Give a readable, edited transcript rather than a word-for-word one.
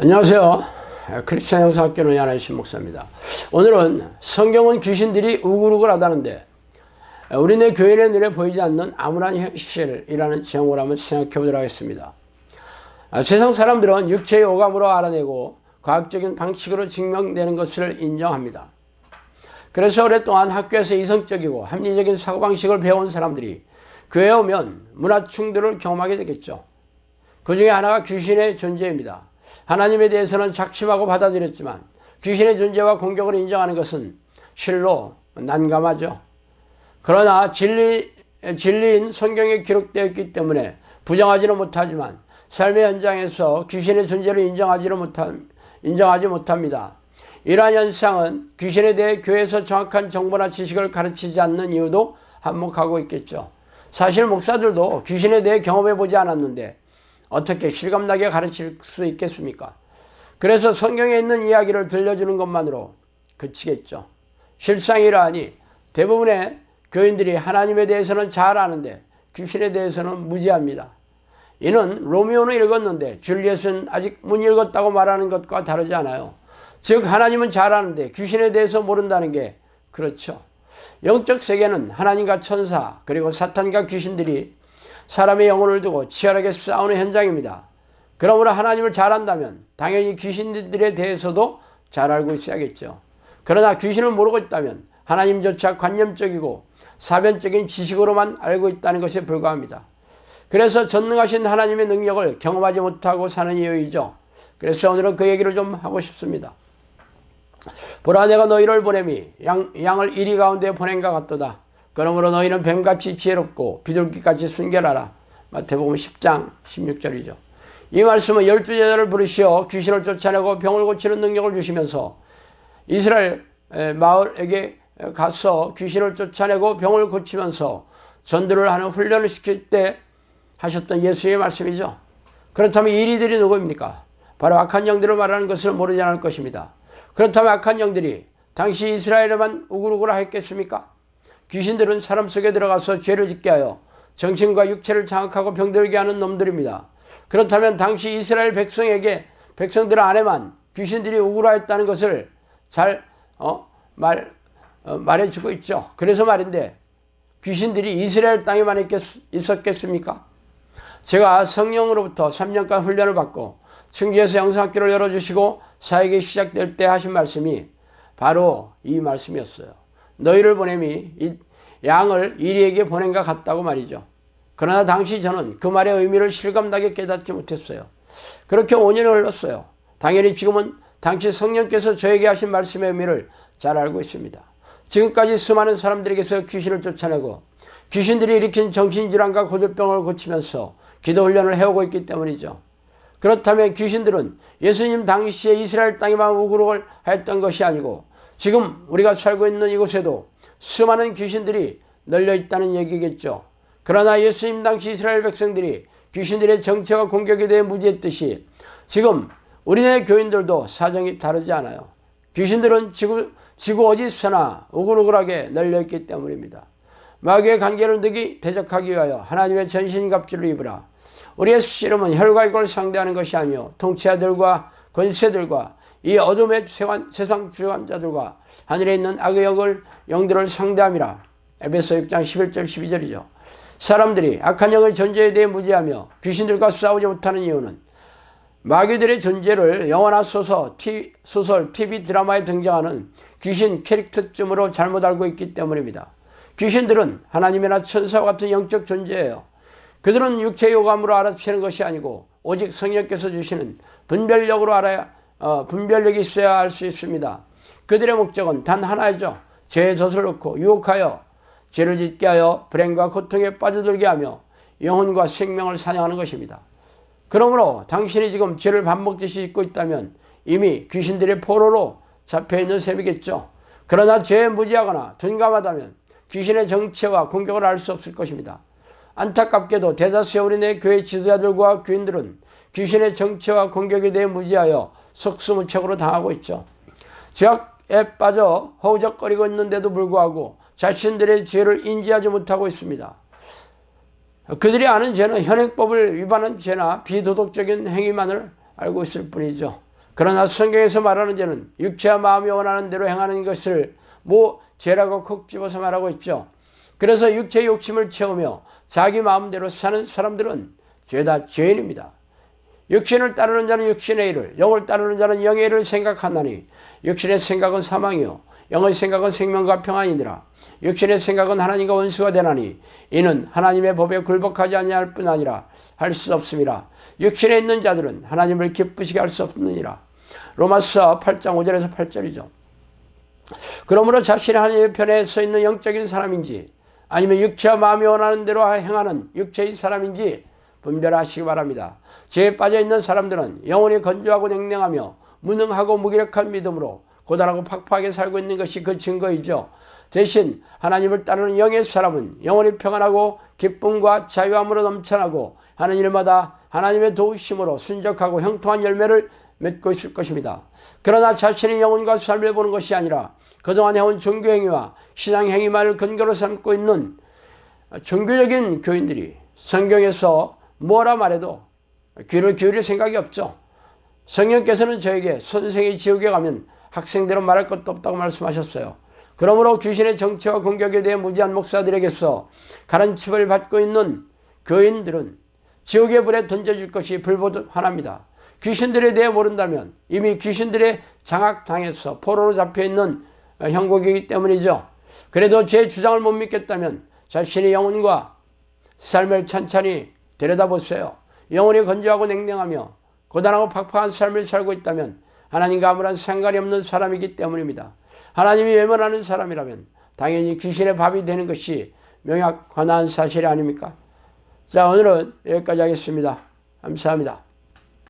안녕하세요. 크리스찬 영성학교 논의하나의 신목사입니다. 오늘은 성경은 귀신들이 우글우글하다는데 우리네 교인의 눈에 보이지 않는 암울한 현실이라는 제목으로 한번 생각해 보도록 하겠습니다. 세상 사람들은 육체의 오감으로 알아내고 과학적인 방식으로 증명되는 것을 인정합니다. 그래서 오랫동안 학교에서 이성적이고 합리적인 사고방식을 배운 사람들이 교회에 오면 문화 충돌을 경험하게 되겠죠. 그 중에 하나가 귀신의 존재입니다. 하나님에 대해서는 작심하고 받아들였지만 귀신의 존재와 공격을 인정하는 것은 실로 난감하죠. 그러나 진리인 성경에 기록되어 있기 때문에 부정하지는 못하지만 삶의 현장에서 귀신의 존재를 인정하지 못합니다. 이러한 현상은 귀신에 대해 교회에서 정확한 정보나 지식을 가르치지 않는 이유도 한몫하고 있겠죠. 사실 목사들도 귀신에 대해 경험해보지 않았는데 어떻게 실감나게 가르칠 수 있겠습니까? 그래서 성경에 있는 이야기를 들려주는 것만으로 그치겠죠. 실상이라니 대부분의 교인들이 하나님에 대해서는 잘 아는데 귀신에 대해서는 무지합니다. 이는 로미오는 읽었는데 줄리엣은 아직 못 읽었다고 말하는 것과 다르지 않아요. 즉 하나님은 잘 아는데 귀신에 대해서 모른다는 게 그렇죠. 영적 세계는 하나님과 천사 그리고 사탄과 귀신들이 사람의 영혼을 두고 치열하게 싸우는 현장입니다. 그러므로 하나님을 잘 안다면 당연히 귀신들에 대해서도 잘 알고 있어야겠죠. 그러나 귀신을 모르고 있다면 하나님조차 관념적이고 사변적인 지식으로만 알고 있다는 것에 불과합니다. 그래서 전능하신 하나님의 능력을 경험하지 못하고 사는 이유이죠. 그래서 오늘은 그 얘기를 좀 하고 싶습니다. 보라, 내가 너희를 보냄이 양을 이리 가운데 보낸것 같도다. 그러므로 너희는 뱀같이 지혜롭고 비둘기같이 순결하라. 마태복음 10장 16절이죠. 이 말씀은 12제자를 부르시어 귀신을 쫓아내고 병을 고치는 능력을 주시면서 이스라엘 마을에게 가서 귀신을 쫓아내고 병을 고치면서 전도를 하는 훈련을 시킬 때 하셨던 예수의 말씀이죠. 그렇다면 이리들이 누구입니까? 바로 악한 영들을 말하는 것을 모르지 않을 것입니다. 그렇다면 악한 영들이 당시 이스라엘에만 우글우글하였겠습니까? 귀신들은 사람 속에 들어가서 죄를 짓게 하여 정신과 육체를 장악하고 병들게 하는 놈들입니다. 그렇다면 당시 이스라엘 백성들 안에만 귀신들이 우글하였다는 것을 잘 말해주고 있죠. 그래서 말인데 귀신들이 이스라엘 땅에만 있었겠습니까? 제가 성령으로부터 3년간 훈련을 받고 충주에서 영성학교를 열어주시고 사역이 시작될 때 하신 말씀이 바로 이 말씀이었어요. 너희를 보냄이 양을 이리에게 보낸 것 같다고 말이죠. 그러나 당시 저는 그 말의 의미를 실감나게 깨닫지 못했어요. 그렇게 5년이 흘렀어요. 당연히 지금은 당시 성령께서 저에게 하신 말씀의 의미를 잘 알고 있습니다. 지금까지 수많은 사람들에게서 귀신을 쫓아내고 귀신들이 일으킨 정신질환과 고질병을 고치면서 기도훈련을 해오고 있기 때문이죠. 그렇다면 귀신들은 예수님 당시에 이스라엘 땅에만 우글우글 했던 것이 아니고 지금 우리가 살고 있는 이곳에도 수많은 귀신들이 널려 있다는 얘기겠죠. 그러나 예수님 당시 이스라엘 백성들이 귀신들의 정체와 공격에 대해 무지했듯이 지금 우리네 교인들도 사정이 다르지 않아요. 귀신들은 지구 어디서나 우글우글하게 널려 있기 때문입니다. 마귀의 관계를 득이 대적하기 위하여 하나님의 전신갑주를 입으라. 우리의 씨름은 혈과 육을 상대하는 것이 아니요 통치자들과 권세들과 이 어둠의 세상 주관자들과 하늘에 있는 악의 영들을 상대함이라. 에베소 6장 11절 12절이죠. 사람들이 악한 영의 존재에 대해 무지하며 귀신들과 싸우지 못하는 이유는 마귀들의 존재를 영화나 소설, TV 드라마에 등장하는 귀신 캐릭터쯤으로 잘못 알고 있기 때문입니다. 귀신들은 하나님이나 천사와 같은 영적 존재예요. 그들은 육체의 오감으로 알아채는 것이 아니고 오직 성령께서 주시는 분별력이 있어야 할 수 있습니다. 그들의 목적은 단 하나이죠. 죄의 젖을 넣고 유혹하여 죄를 짓게 하여 불행과 고통에 빠져들게 하며 영혼과 생명을 사냥하는 것입니다. 그러므로 당신이 지금 죄를 밥 먹듯이 짓고 있다면 이미 귀신들의 포로로 잡혀있는 셈이겠죠. 그러나 죄에 무지하거나 둔감하다면 귀신의 정체와 공격을 알 수 없을 것입니다. 안타깝게도 대다수의 우리네 교회 지도자들과 교인들은 귀신의 정체와 공격에 대해 무지하여 속수무책으로 당하고 있죠. 죄악에 빠져 허우적거리고 있는데도 불구하고 자신들의 죄를 인지하지 못하고 있습니다. 그들이 아는 죄는 현행법을 위반한 죄나 비도덕적인 행위만을 알고 있을 뿐이죠. 그러나 성경에서 말하는 죄는 육체와 마음이 원하는 대로 행하는 것을 죄라고 콕 집어서 말하고 있죠. 그래서 육체의 욕심을 채우며 자기 마음대로 사는 사람들은 죄다 죄인입니다. 육신을 따르는 자는 육신의 일을, 영을 따르는 자는 영의 일을 생각하나니 육신의 생각은 사망이요 영의 생각은 생명과 평안이니라. 육신의 생각은 하나님과 원수가 되나니 이는 하나님의 법에 굴복하지 아니할 뿐 아니라 할 수 없음이라. 육신에 있는 자들은 하나님을 기쁘시게 할 수 없느니라. 로마서 8장 5절에서 8절이죠. 그러므로 자신이 하나님의 편에 서 있는 영적인 사람인지 아니면 육체와 마음이 원하는 대로 행하는 육체의 사람인지 분별하시기 바랍니다. 죄에 빠져있는 사람들은 영혼이 건조하고 냉랭하며 무능하고 무기력한 믿음으로 고단하고 팍팍하게 살고 있는 것이 그 증거이죠. 대신 하나님을 따르는 영의 사람은 영혼이 평안하고 기쁨과 자유함으로 넘쳐나고 하는 일마다 하나님의 도우심으로 순적하고 형통한 열매를 맺고 있을 것입니다. 그러나 자신의 영혼과 삶을 보는 것이 아니라 그동안 해온 종교행위와 신앙행위만을 근거로 삼고 있는 종교적인 교인들이 성경에서 뭐라 말해도 귀를 기울일 생각이 없죠. 성령께서는 저에게 선생이 지옥에 가면 학생들은 말할 것도 없다고 말씀하셨어요. 그러므로 귀신의 정체와 공격에 대해 무지한 목사들에게서 가르침을 받고 있는 교인들은 지옥의 불에 던져질 것이 불보듯 하나입니다. 귀신들에 대해 모른다면 이미 귀신들의 장악당해서 포로로 잡혀있는 형국이기 때문이죠. 그래도 제 주장을 못 믿겠다면 자신의 영혼과 삶을 찬찬히 들여다보세요. 영혼이 건조하고 냉랭하며 고단하고 팍팍한 삶을 살고 있다면 하나님과 아무런 상관이 없는 사람이기 때문입니다. 하나님이 외면하는 사람이라면 당연히 귀신의 밥이 되는 것이 명확 관한 사실이 아닙니까? 자, 오늘은 여기까지 하겠습니다. 감사합니다.